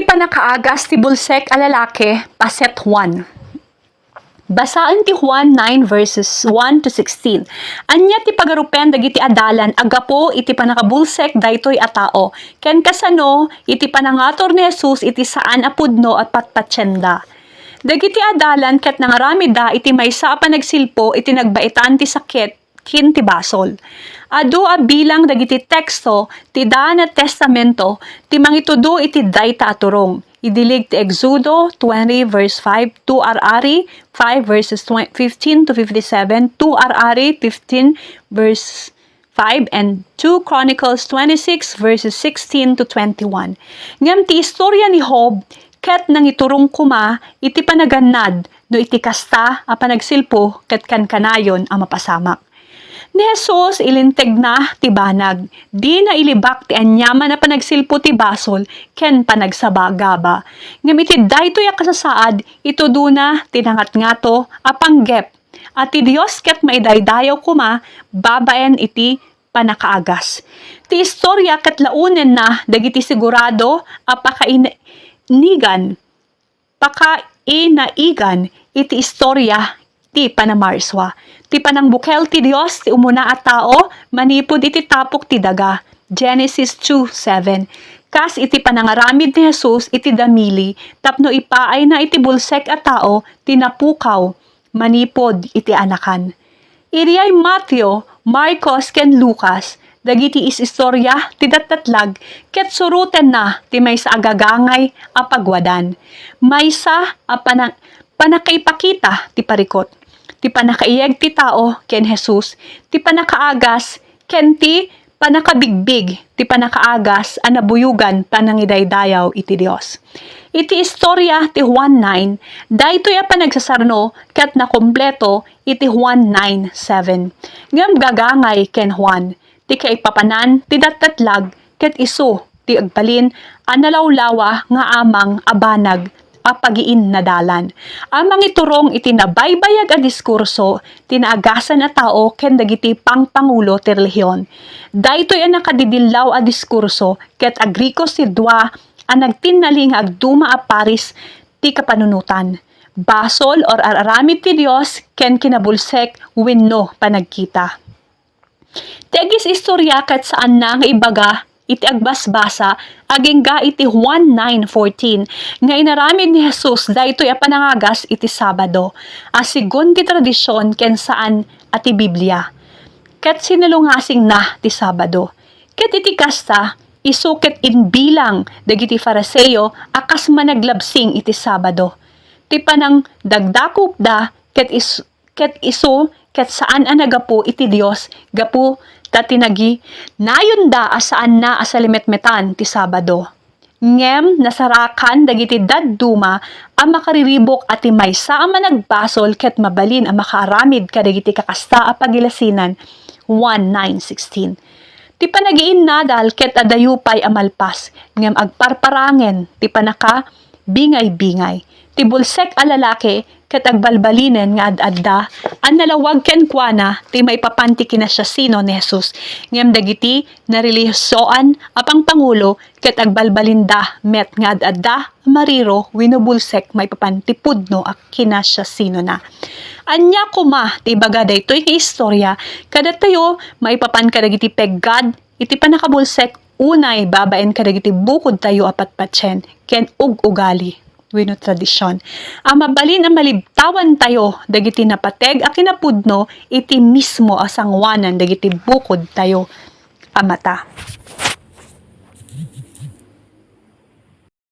Panakaagas ti bulsek a lalaki, paset 1. Basaan ti Juan 9 verses 1 to 16. Anya ti pagarupen dagiti adalan agapo iti panakabulsek daytoy a tao. Ken kasano iti panangator ni Jesus iti saan a pudno at patpatsyenda. Dagiti adalan ket nangarami da iti maysa a panagsilpo iti nagbaitan ti sakit ken ti basol. Adu a bilang dagiti teksto ti daan a testamento ti mangitudo iti dayta a turong. Idilig ti Exodo 20 verse 5, 2 Ar-ari 5 verses 15 to 57, 2 Ar-ari 15 verse 5, and 2 Chronicles 26 verses 16 to 21. Ngam ti istorya ni Job ket nang iturong kuma iti panagannad no iti kasta a panagsilpo ket kankanayon a mapasamak. Ni Jesus ilinteg na ti banag, di na ilibak ti anyaman na panagsilpo ti basol, ken panagsabagaba. Ngam iti daytoy a kasasaad, ito duna tinangat ngato a panggep, at ti Dios ket maidaydayaw kuma, babaen iti panakaagas. Ti istorya ket launen na, dagiti sigurado a pakainaigan, iti istorya ti panamarswa. Ti panangbukel ti Dios ti umuna a tao manipod iti tapok ti daga. Genesis 2:7. Kas iti panangaramid ni Jesus iti damili tapno ipaay na iti bulsek a tao tinapukaw manipod iti anakan. Iriay Matthew, Marcos ken Lucas dagiti istorya ti dattatlag ket suruten na ti maysa agagangay a pagwadan. Maysa a panakaipakita ti parikot. Ti panakaiyeg ti tao ken Jesus, ti panakaagas ken ti panakabigbig, ti panakaagas a nabuyugan panangidaydayaw iti Dios. Iti istorya ti Juan 9, daytoy a panagsasarno ket nakompleto iti Juan 9:7. Ngem gagangay ken Juan, ti kaipapanan ti dattatlag ket isu ti agbalin a nalawlawa nga amang abanag a pagiin na dalan. Ang mangiturong iti nabaybayag a diskurso, tinaagasan a tao ken dagiti pangpangulo ti relihiyon. Daytoy a nakadidillaw a diskurso ket agrikos ti dua a nagtinnaling agduma a paris ti kapanunutan. Basol or araramid ti Dios ken kinabulsek wenno panagkita. Ti agis istorya ket saan na nga ibaga iti agbasbasa agingga iti Juan 9:14 nga inaramid ni Jesus daytoy a panangagas iti Sabado asigon ti tradisyon ken saan ati Biblia ket sinalungasing na ti Sabado ket iti kasta isuket inbilang dagiti Fariseo akas managlabsing iti Sabado ti panang dagdakop da ket saan a nagapu iti Dios gapu tatinagi nayon da asaan na asalimetmetan ti Sabado. Ngem nasarakan dagiti dadduma a makariribok ati maysa a managbasol ket mabalin a makaaramid kadagiti kakasta a pagilasinan. 1:9-16. Ti panagiin nadal ket adayupay a malpas ngem agparparangen ti panaka bingay-bingay. Ti bulsek a lalaki ket agbalbalinen nga ad-adda an nalawag ken kuana ti maipapanti kinasyasino ni Jesus ngem dagiti narelihiyosoan a pangpangulo ket agbalbalinda met nga ad-adda mariro wenno bulsek maipapanti pudno a kinasyasino na. Anya kuma ti baga daytoy nga istorya kadatayo maipapan kadagiti peggad iti panakabulsek unay babaen kadagiti bukod tayo apatpatsen ken ugali wenno tradisyon. Ang mabalin ang malibtawan tayo dagiti napateg a kinapudno iti mismo asangwanan dagiti bukod tayo amata.